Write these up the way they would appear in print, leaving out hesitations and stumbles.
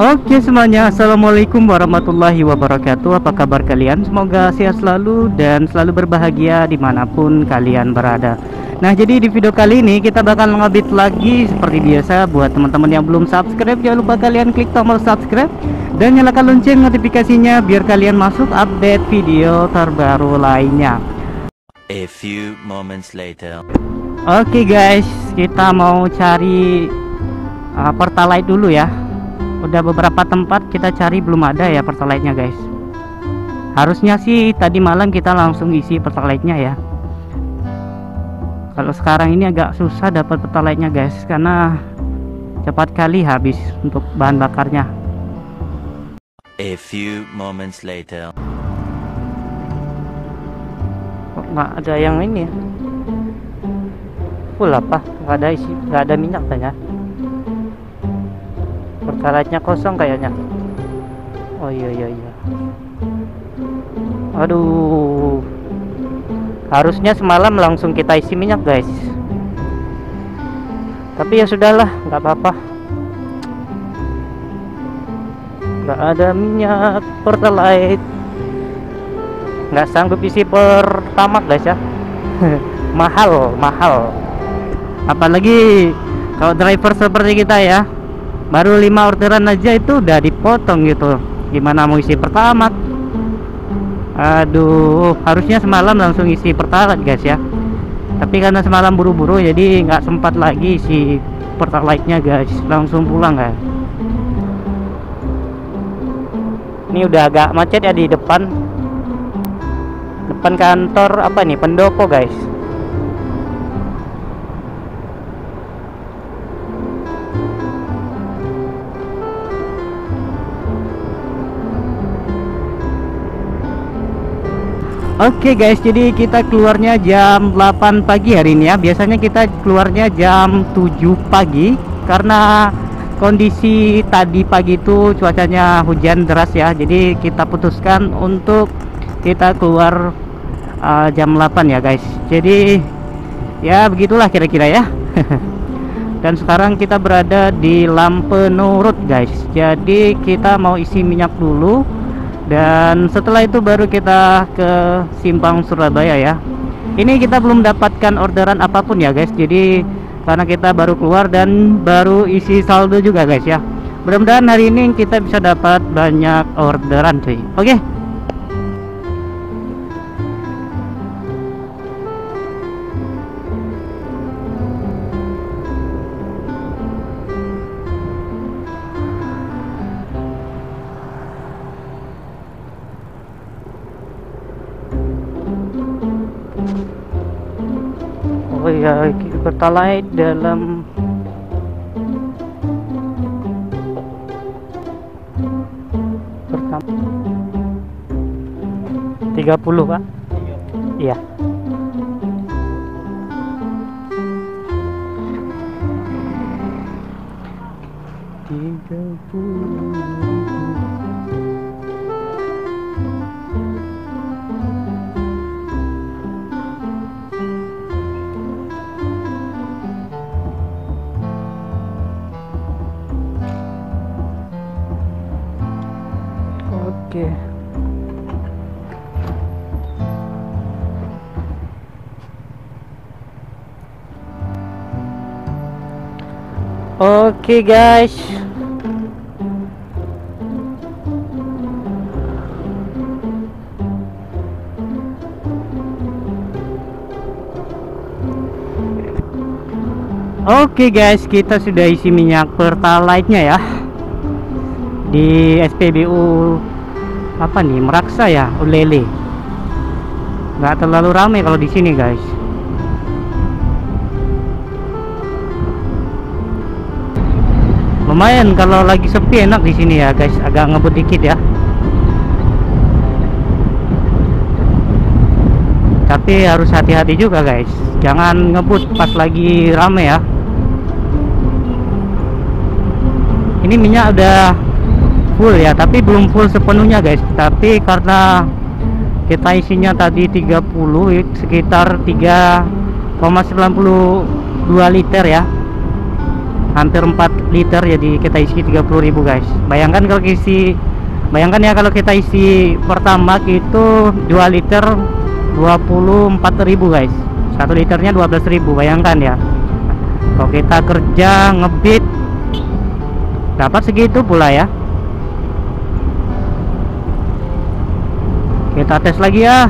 Oke semuanya, assalamualaikum warahmatullahi wabarakatuh. Apa kabar kalian? Semoga sehat selalu dan selalu berbahagia dimanapun kalian berada. Nah, jadi di video kali ini kita bakal ngupdate lagi seperti biasa. Buat teman-teman yang belum subscribe, jangan lupa kalian klik tombol subscribe dan nyalakan lonceng notifikasinya biar kalian masuk update video terbaru lainnya. A few moments later. Oke guys, kita mau cari Pertalite dulu ya. Udah beberapa tempat kita cari belum ada ya Pertalite-nya guys. Harusnya sih tadi malam kita langsung isi Pertalite-nya ya. Kalau sekarang ini agak susah dapat Pertalite-nya guys, karena cepat kali habis untuk bahan bakarnya. A few moments later. Kok nggak ada yang ini ya? Full apa? Nggak ada isi, nggak ada minyak tanya. Pertalite-nya kosong kayaknya. Oh iya. Aduh, harusnya semalam langsung kita isi minyak guys, tapi ya sudahlah, nggak apa-apa. Nggak ada minyak Pertalite, nggak sanggup isi Pertamax guys ya. mahal, apalagi kalau driver seperti kita ya, baru 5 orderan aja itu udah dipotong gitu, gimana mau isi Pertamax. Aduh, harusnya semalam langsung isi Pertalite guys ya, tapi karena semalam buru-buru jadi nggak sempat lagi isi Pertalite-nya guys, langsung pulang guys. Ini udah agak macet ya di depan kantor apa nih, pendopo guys. Oke guys, jadi kita keluarnya jam 8 pagi hari ini ya. Biasanya kita keluarnya jam 7 pagi karena kondisi tadi pagi itu cuacanya hujan deras ya. Jadi kita putuskan untuk kita keluar jam 8 ya guys. Jadi ya begitulah kira-kira ya. Dan sekarang kita berada di Lampenurut guys. Jadi kita mau isi minyak dulu, dan setelah itu baru kita ke Simpang Surabaya ya. Ini kita belum dapatkan orderan apapun ya guys, jadi karena kita baru keluar dan baru isi saldo juga guys ya. Mudah-mudahan hari ini kita bisa dapat banyak orderan cuy. Oke. Oh iya, Pertalite dalam pertama 30 Pak. Iya. Oke. Oke guys. Oke guys, kita sudah isi minyak Pertalite-nya ya di SPBU apa nih, Meraksa ya, Ulele. Nggak terlalu ramai kalau di sini guys. Lumayan kalau lagi sepi, enak di sini ya guys, agak ngebut dikit ya. Tapi harus hati-hati juga guys, jangan ngebut pas lagi rame ya. Ini minyak udah full ya, tapi belum full sepenuhnya guys. Tapi karena kita isinya tadi 30, sekitar 3,92 liter ya. hampir 4 liter, jadi kita isi 30.000 guys. Bayangkan ya kalau kita isi pertamax itu 2 liter 24.000 guys. 1 liternya 12.000, bayangkan ya. Kalau kita kerja ngebit dapat segitu pula ya. Kita tes lagi ya.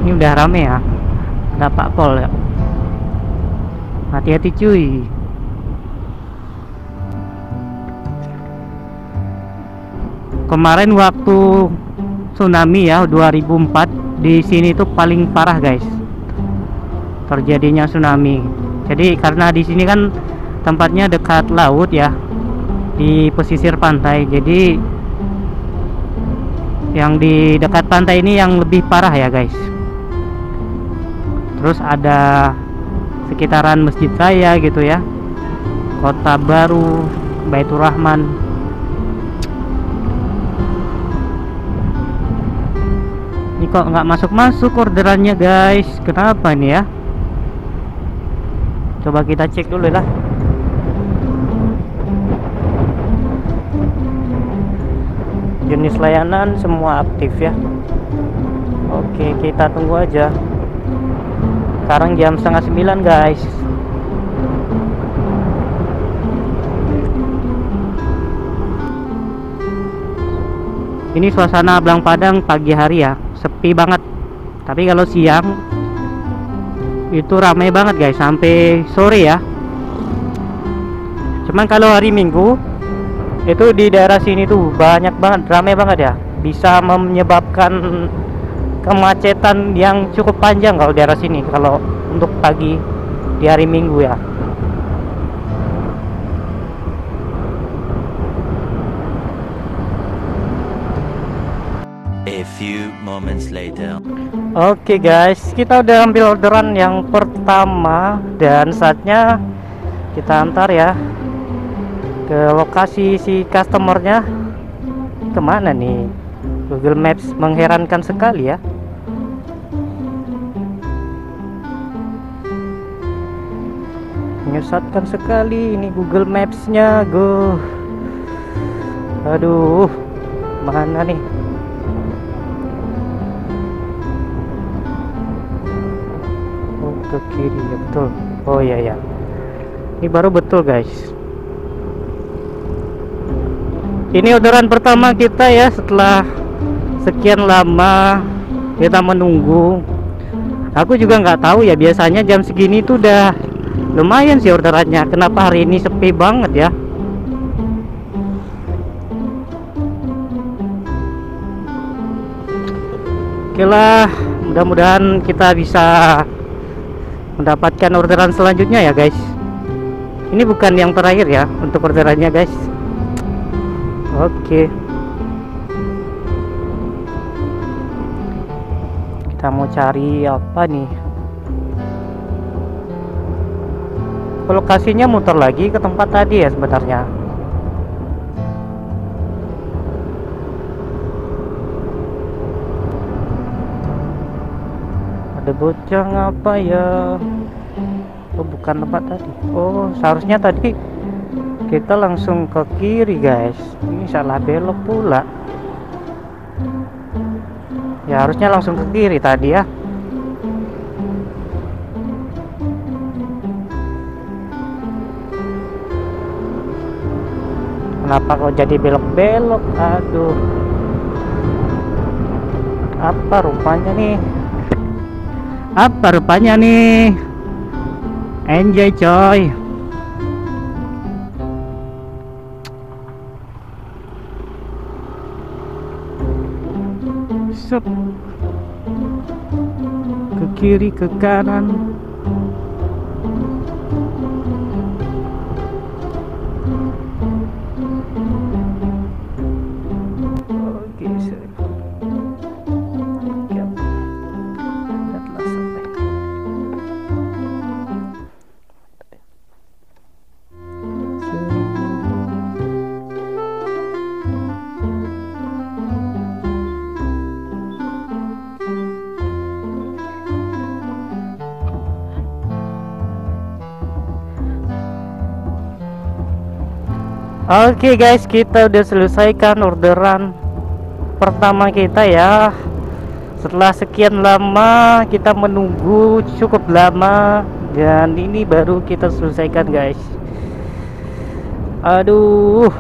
Ini udah rame ya, ada Pak Pol ya. Hati-hati cuy. Kemarin waktu tsunami ya 2004 di sini tuh paling parah guys terjadinya tsunami. Jadi karena di sini kan tempatnya dekat laut ya, di pesisir pantai, jadi yang di dekat pantai ini yang lebih parah ya guys. Terus ada sekitaran masjid saya gitu ya, Kota Baru, Baitur Rahman. Ini kok nggak masuk orderannya guys, kenapa nih ya? Coba kita cek dulu lah. Jenis layanan semua aktif ya. Oke, kita tunggu aja. Sekarang jam 8:30 guys. Ini suasana Ablang Padang pagi hari ya, sepi banget. Tapi kalau siang itu ramai banget guys, sampai sore ya. Cuman kalau hari Minggu itu di daerah sini tuh banyak banget, ramai banget ya. Bisa menyebabkan kemacetan yang cukup panjang kalau daerah sini kalau untuk pagi di hari Minggu ya. A few moments later. Oke guys, kita udah ambil orderan yang pertama dan saatnya kita antar ya ke lokasi si customernya. Kemana nih? Google Maps mengherankan sekali ya. Menyesatkan sekali ini Google Maps-nya, go. Aduh, mana nih? Oh, ke kiri ya, betul. Oh iya ya. Ini baru betul guys. Ini orderan pertama kita ya setelah sekian lama kita menunggu. Aku juga nggak tahu ya, biasanya jam segini tuh udah lumayan sih orderannya. Kenapa hari ini sepi banget ya? Oke lah, mudah-mudahan kita bisa mendapatkan orderan selanjutnya ya guys. Ini bukan yang terakhir ya untuk orderannya guys. Oke, kita mau cari apa nih? Lokasinya muter lagi ke tempat tadi ya sebenarnya. Ada bocah apa ya? Oh, bukan tempat tadi. Oh, seharusnya tadi kita langsung ke kiri guys. Ini salah belok pula. Ya harusnya langsung ke kiri tadi ya. Kenapa kok jadi belok-belok? Aduh, apa rupanya nih? Apa rupanya nih? Enjoy coy. Sup. Ke kiri ke kanan. Oke, Oke guys, kita udah selesaikan orderan pertama kita ya. Setelah sekian lama kita menunggu cukup lama, dan ini baru kita selesaikan guys. Aduh,